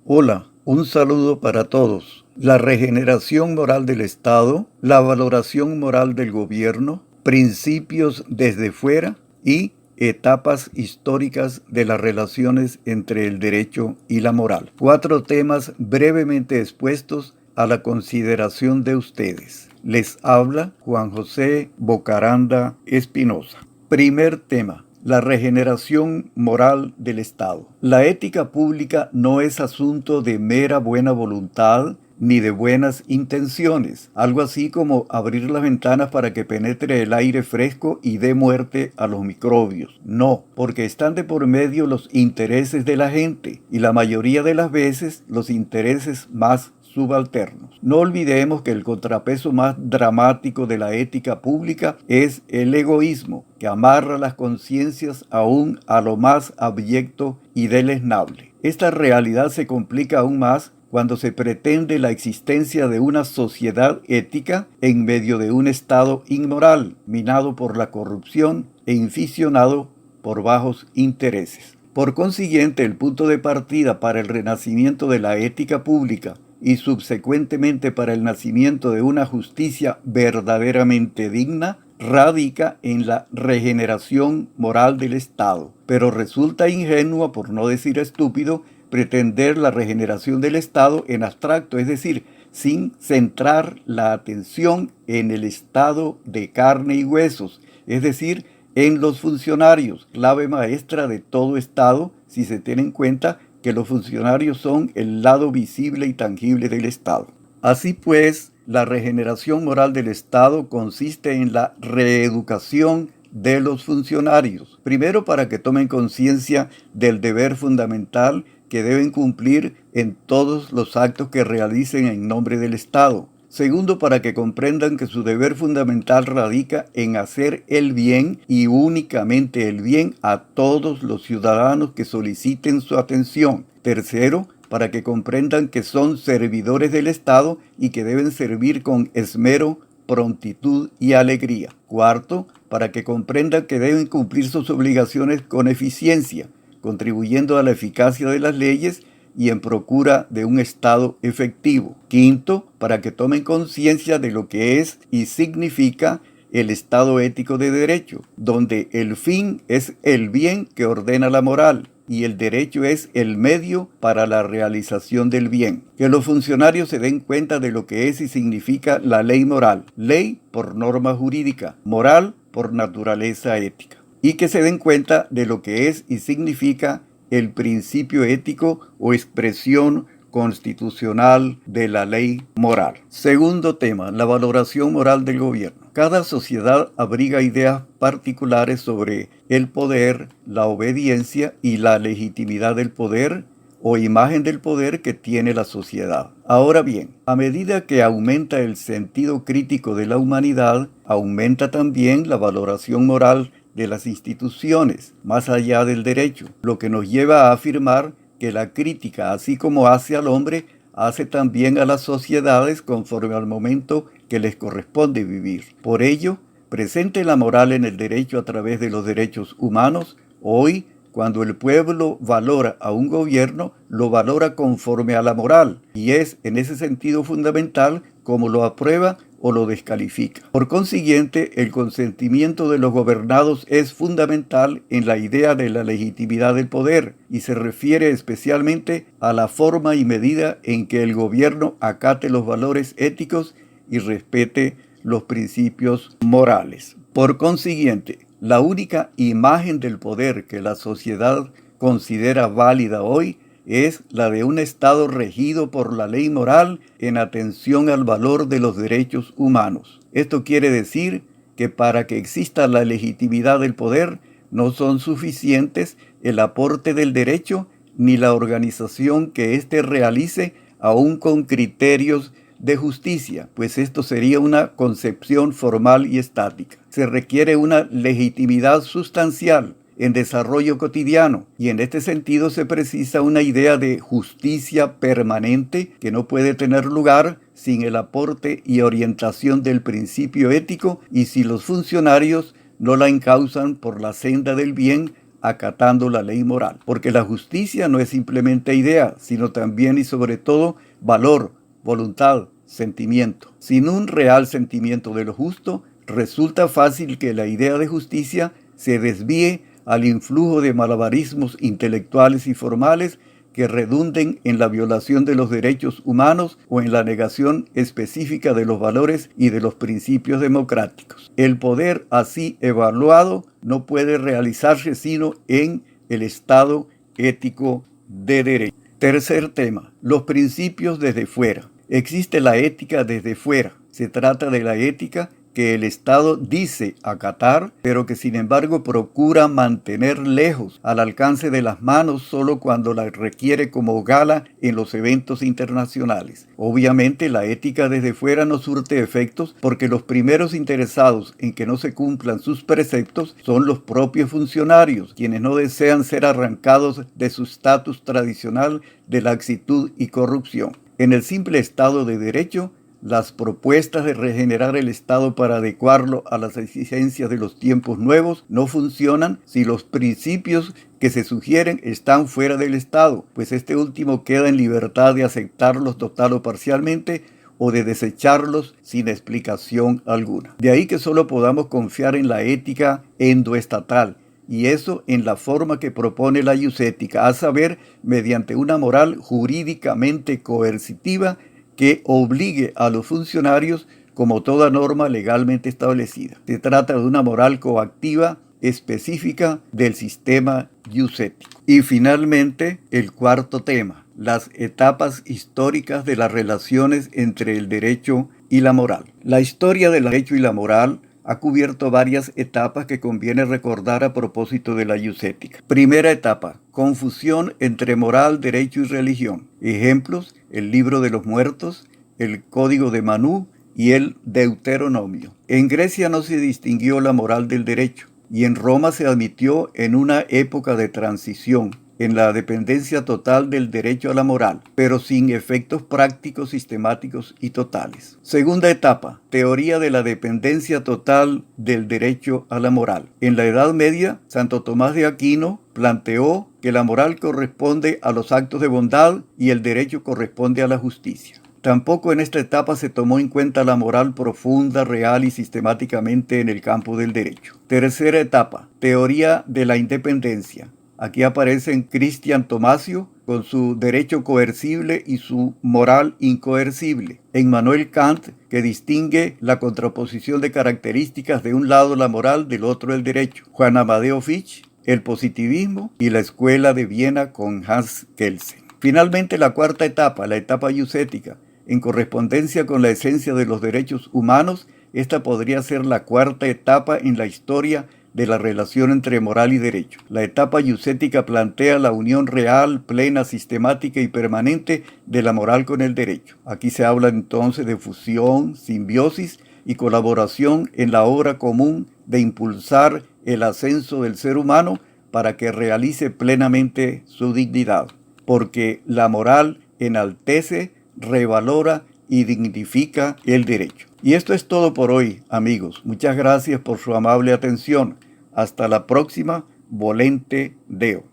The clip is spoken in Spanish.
Hola, un saludo para todos. La regeneración moral del Estado, la valoración moral del gobierno, principios desde fuera y etapas históricas de las relaciones entre el derecho y la moral. 4 temas brevemente expuestos a la consideración de ustedes. Les habla Juan José Bocaranda Espinosa. Primer tema: la regeneración moral del Estado. La ética pública no es asunto de mera buena voluntad ni de buenas intenciones, algo así como abrir las ventanas para que penetre el aire fresco y dé muerte a los microbios. No, porque están de por medio los intereses de la gente y la mayoría de las veces los intereses más subalternos. No olvidemos que el contrapeso más dramático de la ética pública es el egoísmo, que amarra las conciencias aún a lo más abyecto y deleznable. Esta realidad se complica aún más cuando se pretende la existencia de una sociedad ética en medio de un estado inmoral, minado por la corrupción e inficionado por bajos intereses. Por consiguiente, el punto de partida para el renacimiento de la ética pública y subsecuentemente para el nacimiento de una justicia verdaderamente digna, radica en la regeneración moral del Estado. Pero resulta ingenuo, por no decir estúpido, pretender la regeneración del Estado en abstracto, es decir, sin centrar la atención en el Estado de carne y huesos, es decir, en los funcionarios, clave maestra de todo Estado, si se tiene en cuenta que los funcionarios son el lado visible y tangible del Estado. Así pues, la regeneración moral del Estado consiste en la reeducación de los funcionarios. Primero, para que tomen conciencia del deber fundamental que deben cumplir en todos los actos que realicen en nombre del Estado. Segundo, para que comprendan que su deber fundamental radica en hacer el bien y únicamente el bien a todos los ciudadanos que soliciten su atención. Tercero, para que comprendan que son servidores del Estado y que deben servir con esmero, prontitud y alegría. Cuarto, para que comprendan que deben cumplir sus obligaciones con eficiencia, contribuyendo a la eficacia de las leyes y en procura de un Estado efectivo. Quinto, para que tomen conciencia de lo que es y significa el Estado ético de derecho, donde el fin es el bien que ordena la moral y el derecho es el medio para la realización del bien. Que los funcionarios se den cuenta de lo que es y significa la ley moral. Ley por norma jurídica, moral por naturaleza ética. Y que se den cuenta de lo que es y significa el principio ético o expresión constitucional de la ley moral. Segundo tema, la valoración moral del gobierno. Cada sociedad abriga ideas particulares sobre el poder, la obediencia y la legitimidad del poder o imagen del poder que tiene la sociedad. Ahora bien, a medida que aumenta el sentido crítico de la humanidad, aumenta también la valoración moral de las instituciones, más allá del derecho, lo que nos lleva a afirmar que la crítica, así como hace al hombre, hace también a las sociedades conforme al momento que les corresponde vivir. Por ello, presente la moral en el derecho a través de los derechos humanos, hoy, cuando el pueblo valora a un gobierno, lo valora conforme a la moral, y es en ese sentido fundamental como lo aprueba o lo descalifica. Por consiguiente, el consentimiento de los gobernados es fundamental en la idea de la legitimidad del poder y se refiere especialmente a la forma y medida en que el gobierno acate los valores éticos y respete los principios morales. Por consiguiente, la única imagen del poder que la sociedad considera válida hoy es la de un Estado regido por la ley moral en atención al valor de los derechos humanos. Esto quiere decir que para que exista la legitimidad del poder no son suficientes el aporte del derecho ni la organización que éste realice aún con criterios de justicia, pues esto sería una concepción formal y estática. Se requiere una legitimidad sustancial en desarrollo cotidiano, y en este sentido se precisa una idea de justicia permanente que no puede tener lugar sin el aporte y orientación del principio ético y si los funcionarios no la encausan por la senda del bien acatando la ley moral. Porque la justicia no es simplemente idea, sino también y sobre todo valor, voluntad, sentimiento. Sin un real sentimiento de lo justo, resulta fácil que la idea de justicia se desvíe al influjo de malabarismos intelectuales y formales que redunden en la violación de los derechos humanos o en la negación específica de los valores y de los principios democráticos. El poder así evaluado no puede realizarse sino en el Estado ético de derecho. Tercer tema, los principios desde fuera. Existe la ética desde fuera. Se trata de la ética que el Estado dice acatar, pero que sin embargo procura mantener lejos, al alcance de las manos, solo cuando la requiere como gala en los eventos internacionales. Obviamente la ética desde fuera no surte efectos porque los primeros interesados en que no se cumplan sus preceptos son los propios funcionarios, quienes no desean ser arrancados de su estatus tradicional de laxitud y corrupción. En el simple Estado de Derecho, las propuestas de regenerar el Estado para adecuarlo a las exigencias de los tiempos nuevos no funcionan si los principios que se sugieren están fuera del Estado, pues este último queda en libertad de aceptarlos total o parcialmente o de desecharlos sin explicación alguna. De ahí que solo podamos confiar en la ética endoestatal, y eso en la forma que propone la iusética, a saber, mediante una moral jurídicamente coercitiva que obligue a los funcionarios como toda norma legalmente establecida. Se trata de una moral coactiva específica del sistema iusético. Y finalmente, el cuarto tema, las etapas históricas de las relaciones entre el derecho y la moral. La historia del derecho y la moral ha cubierto varias etapas que conviene recordar a propósito de la iusética. Primera etapa, confusión entre moral, derecho y religión. Ejemplos, el libro de los muertos, el código de Manú y el Deuteronomio. En Grecia no se distinguió la moral del derecho y en Roma se admitió en una época de transición, en la dependencia total del derecho a la moral, pero sin efectos prácticos, sistemáticos y totales. Segunda etapa, teoría de la dependencia total del derecho a la moral. En la Edad Media, Santo Tomás de Aquino planteó que la moral corresponde a los actos de bondad y el derecho corresponde a la justicia. Tampoco en esta etapa se tomó en cuenta la moral profunda, real y sistemáticamente en el campo del derecho. Tercera etapa, teoría de la independencia. Aquí aparecen Cristian Tomasio con su derecho coercible y su moral incoercible. Emmanuel Kant, que distingue la contraposición de características de un lado la moral, del otro el derecho. Juan Amadeo Fichte, el positivismo y la escuela de Viena con Hans Kelsen. Finalmente la cuarta etapa, la etapa iusética. En correspondencia con la esencia de los derechos humanos, esta podría ser la cuarta etapa en la historia de la relación entre moral y derecho. La etapa iusética plantea la unión real, plena, sistemática y permanente de la moral con el derecho. Aquí se habla entonces de fusión, simbiosis y colaboración en la obra común de impulsar el ascenso del ser humano para que realice plenamente su dignidad. Porque la moral enaltece, revalora y dignifica el derecho. Y esto es todo por hoy, amigos. Muchas gracias por su amable atención. Hasta la próxima. Volente Deo.